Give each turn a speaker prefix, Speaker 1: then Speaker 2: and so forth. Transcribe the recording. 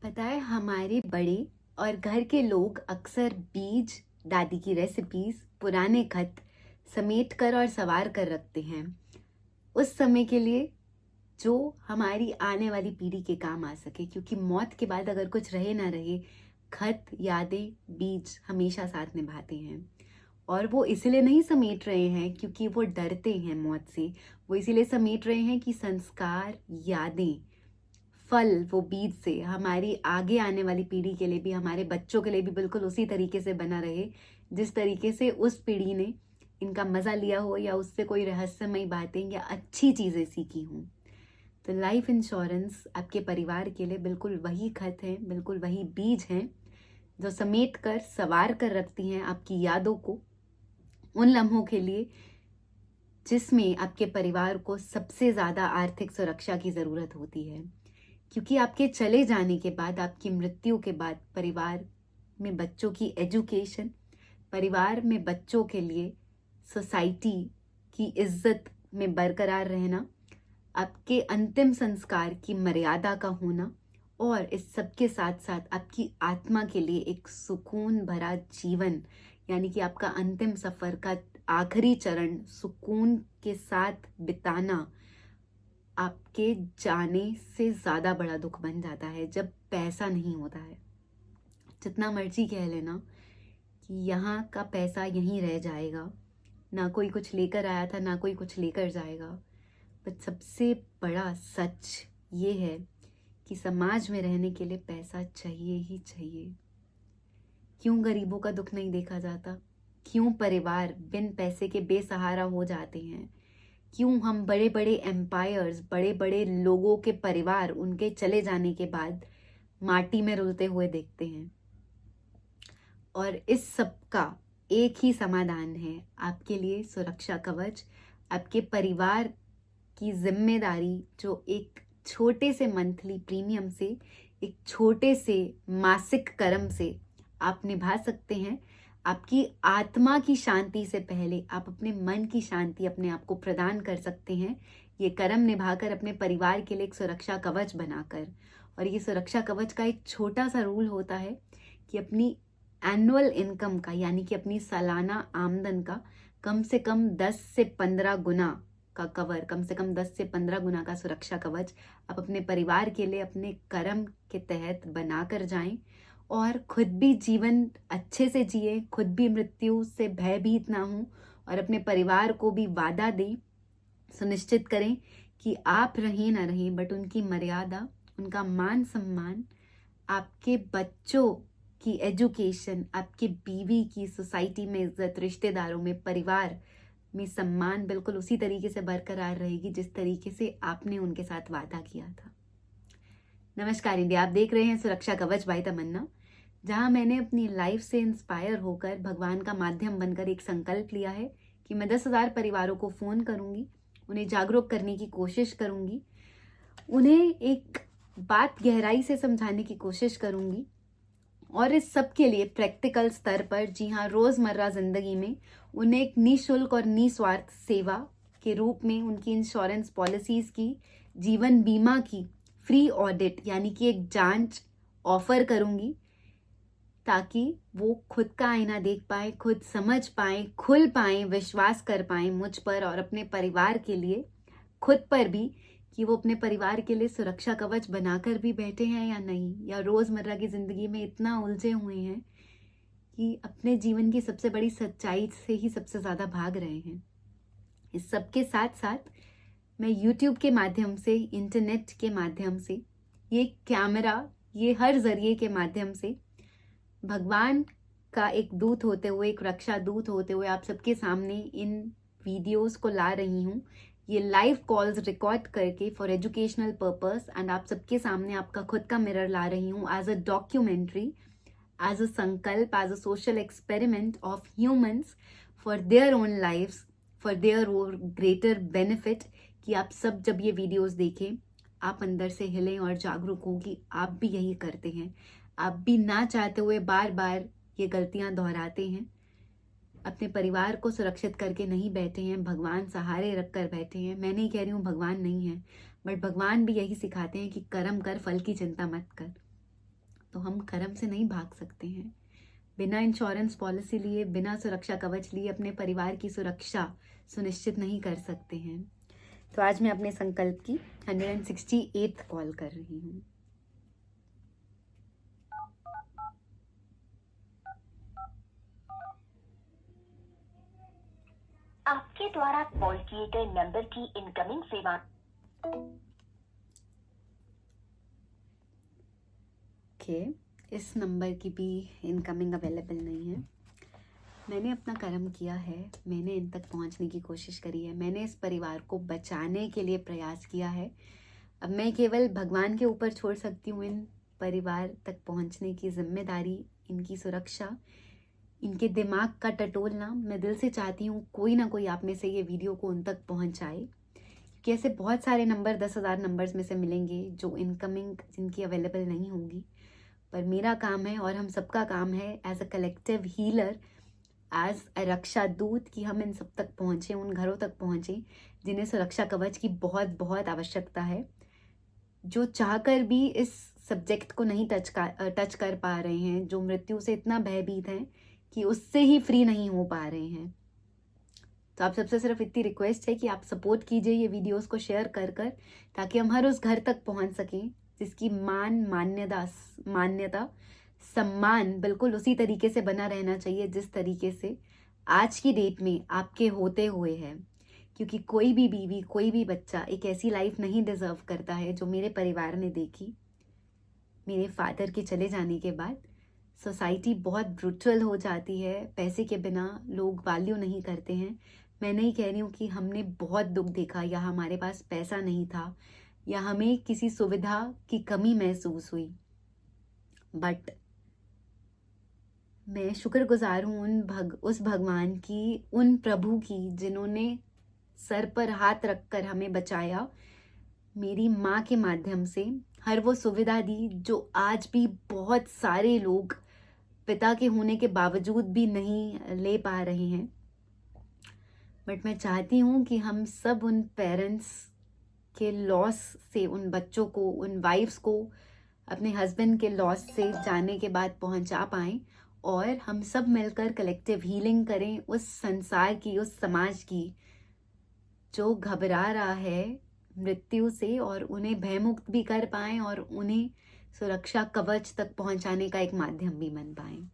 Speaker 1: पता है हमारे बड़े और घर के लोग अक्सर बीज, दादी की रेसिपीज, पुराने खत समेट कर और सवार कर रखते हैं उस समय के लिए जो हमारी आने वाली पीढ़ी के काम आ सके, क्योंकि मौत के बाद अगर कुछ रहे ना रहे, खत, यादें, बीज हमेशा साथ निभाते हैं। और वो इसलिए नहीं समेट रहे हैं क्योंकि वो डरते हैं मौत से। वो इसीलिए समेट रहे हैं कि संस्कार, यादें, फल वो बीज से हमारी आगे आने वाली पीढ़ी के लिए भी, हमारे बच्चों के लिए भी बिल्कुल उसी तरीके से बना रहे जिस तरीके से उस पीढ़ी ने इनका मजा लिया हो या उससे कोई रहस्यमयी बातें या अच्छी चीजें सीखी हों। तो लाइफ इंश्योरेंस आपके परिवार के लिए बिल्कुल वही खत है, बिल्कुल वही बीज हैं जो समेट कर सवार कर रखती हैं आपकी यादों को, उन लम्हों के लिए जिसमें आपके परिवार को सबसे ज्यादा आर्थिक सुरक्षा की जरूरत होती है। क्योंकि आपके चले जाने के बाद, आपकी मृत्यु के बाद परिवार में बच्चों की एजुकेशन, परिवार में बच्चों के लिए सोसाइटी की इज्जत में बरकरार रहना, आपके अंतिम संस्कार की मर्यादा का होना और इस सब के साथ साथ आपकी आत्मा के लिए एक सुकून भरा जीवन, यानी कि आपका अंतिम सफर का आखिरी चरण सुकून के साथ बिताना आपके जाने से ज्यादा बड़ा दुख बन जाता है जब पैसा नहीं होता है। जितना मर्जी कह लेना कि यहाँ का पैसा यहीं रह जाएगा, ना कोई कुछ लेकर आया था ना कोई कुछ लेकर जाएगा, बट सबसे बड़ा सच ये है कि समाज में रहने के लिए पैसा चाहिए ही चाहिए। क्यों गरीबों का दुख नहीं देखा जाता? क्यों परिवार बिन पैसे के बेसहारा हो जाते हैं? क्यों हम बड़े बड़े एम्पायर्स, बड़े बड़े लोगों के परिवार उनके चले जाने के बाद माटी में रुलते हुए देखते हैं? और इस सब का एक ही समाधान है आपके लिए, सुरक्षा कवच। आपके परिवार की जिम्मेदारी जो एक छोटे से मंथली प्रीमियम से, एक छोटे से मासिक कर्म से आप निभा सकते हैं। आपकी आत्मा की शांति से पहले आप अपने मन की शांति अपने आप को प्रदान कर सकते हैं, ये कर्म निभाकर, अपने परिवार के लिए एक सुरक्षा कवच बनाकर। और ये सुरक्षा कवच का एक छोटा सा रूल होता है कि अपनी एनुअल इनकम का, यानी कि अपनी सालाना आमदन का कम से कम 10 से 15 गुना का कवर, कम से कम 10 से 15 गुना का सुरक्षा कवच आप अपने परिवार के लिए अपने कर्म के तहत बनाकर जाएं और खुद भी जीवन अच्छे से जिए, खुद भी मृत्यु से भयभीत ना हो और अपने परिवार को भी वादा दें, सुनिश्चित करें कि आप रहें ना रहें बट उनकी मर्यादा, उनका मान सम्मान, आपके बच्चों की एजुकेशन, आपकी बीवी की सोसाइटी में इज्जत, रिश्तेदारों में, परिवार में सम्मान बिल्कुल उसी तरीके से बरकरार रहेगी जिस तरीके से आपने उनके साथ वादा किया था। नमस्कार इंडिया, आप देख रहे हैं सुरक्षा कवच बाय तमन्ना, जहां मैंने अपनी लाइफ से इंस्पायर होकर भगवान का माध्यम बनकर एक संकल्प लिया है कि मैं 10,000 परिवारों को फोन करूंगी, उन्हें जागरूक करने की कोशिश करूंगी, उन्हें एक बात गहराई से समझाने की कोशिश करूंगी और इस सब के लिए प्रैक्टिकल स्तर पर, जी हाँ, रोजमर्रा जिंदगी में उन्हें एक निःशुल्क और निस्वार्थ सेवा के रूप में उनकी इंश्योरेंस पॉलिसीज की, जीवन बीमा की फ्री ऑडिट यानी कि एक जांच ऑफर करूंगी, ताकि वो खुद का आईना देख पाए, खुद समझ पाए, खुल पाए, विश्वास कर पाए मुझ पर और अपने परिवार के लिए, खुद पर भी, कि वो अपने परिवार के लिए सुरक्षा कवच बनाकर भी बैठे हैं या नहीं, या रोजमर्रा की जिंदगी में इतना उलझे हुए हैं कि अपने जीवन की सबसे बड़ी सच्चाई से ही सबसे ज्यादा भाग रहे हैं। इस सब के साथ साथ मैं YouTube के माध्यम से, इंटरनेट के माध्यम से, ये कैमरा, ये हर जरिए के माध्यम से भगवान का एक दूत होते हुए, एक रक्षा दूत होते हुए आप सबके सामने इन वीडियोस को ला रही हूँ। ये लाइव कॉल्स रिकॉर्ड करके फॉर एजुकेशनल पर्पस, एंड आप सबके सामने आपका खुद का मिरर ला रही हूँ as a documentary, as a संकल्प, as a social experiment of humans for their own lives, for their own greater benefit, कि आप सब जब ये वीडियोस देखें आप अंदर से हिलें और जागरूक हों कि आप भी यही करते हैं, आप भी ना चाहते हुए बार बार ये गलतियां दोहराते हैं, अपने परिवार को सुरक्षित करके नहीं बैठे हैं, भगवान सहारे रख कर बैठे हैं। मैं नहीं कह रही हूँ भगवान नहीं है, बट भगवान भी यही सिखाते हैं कि कर्म कर, फल की चिंता मत कर। तो हम कर्म से नहीं भाग सकते हैं। बिना इंश्योरेंस पॉलिसी लिए, बिना सुरक्षा कवच लिए अपने परिवार की सुरक्षा सुनिश्चित नहीं कर सकते हैं। तो आज मैं अपने संकल्प की 168th कॉल कर रही हूँ।
Speaker 2: आपके द्वारा कॉल किए गए नंबर की इनकमिंग सेवा।
Speaker 1: ओके, इस नंबर की भी इनकमिंग अवेलेबल नहीं है। मैंने अपना कर्म किया है, मैंने इन तक पहुंचने की कोशिश करी है, मैंने इस परिवार को बचाने के लिए प्रयास किया है। अब मैं केवल भगवान के ऊपर छोड़ सकती हूँ इन परिवार तक पहुंचने की जिम्मेदारी, इनकी सुरक्षा, इनके दिमाग का टटोलना। मैं दिल से चाहती हूँ कोई ना कोई आप में से ये वीडियो को उन तक पहुंचाए, क्योंकि ऐसे बहुत सारे नंबर 10,000 नंबर्स में से मिलेंगे जो इनकमिंग जिनकी अवेलेबल नहीं होंगी। पर मेरा काम है और हम सबका काम है as a collective healer, as a रक्षा दूत, कि हम इन सब तक पहुँचे, उन घरों तक पहुँचे जिन्हें सुरक्षा कवच की बहुत बहुत आवश्यकता है, जो चाहकर भी इस सब्जेक्ट को नहीं टच कर पा रहे हैं, जो मृत्यु से इतना भयभीत हैं कि उससे ही फ्री नहीं हो पा रहे हैं। तो आप सबसे सिर्फ इतनी रिक्वेस्ट है कि आप सपोर्ट कीजिए ये वीडियोस को शेयर कर कर, ताकि हम हर उस घर तक पहुंच सकें जिसकी मान्यता सम्मान बिल्कुल उसी तरीके से बना रहना चाहिए जिस तरीके से आज की डेट में आपके होते हुए है। क्योंकि कोई भी बीवी, कोई भी बच्चा एक ऐसी लाइफ नहीं डिजर्व करता है जो मेरे परिवार ने देखी। मेरे फादर के चले जाने के बाद सोसाइटी बहुत ब्रूटल हो जाती है, पैसे के बिना लोग वैल्यू नहीं करते हैं। मैं नहीं कह रही हूँ कि हमने बहुत दुख देखा या हमारे पास पैसा नहीं था या हमें किसी सुविधा की कमी महसूस हुई, बट मैं शुक्रगुजार हूँ उस भगवान की, उन प्रभु की जिन्होंने सर पर हाथ रखकर हमें बचाया, मेरी माँ के माध्यम से हर वो सुविधा दी जो आज भी बहुत सारे लोग पिता के होने के बावजूद भी नहीं ले पा रहे हैं। बट मैं चाहती हूँ कि हम सब उन पेरेंट्स के लॉस से, उन बच्चों को, उन वाइफ्स को अपने हस्बैंड के लॉस से जाने के बाद पहुंचा पाएं, और हम सब मिलकर कलेक्टिव हीलिंग करें उस संसार की, उस समाज की जो घबरा रहा है मृत्यु से, और उन्हें भयमुक्त भी कर पाएं और उन्हें सुरक्षा कवच तक पहुंचाने का एक माध्यम भी बन पाएं।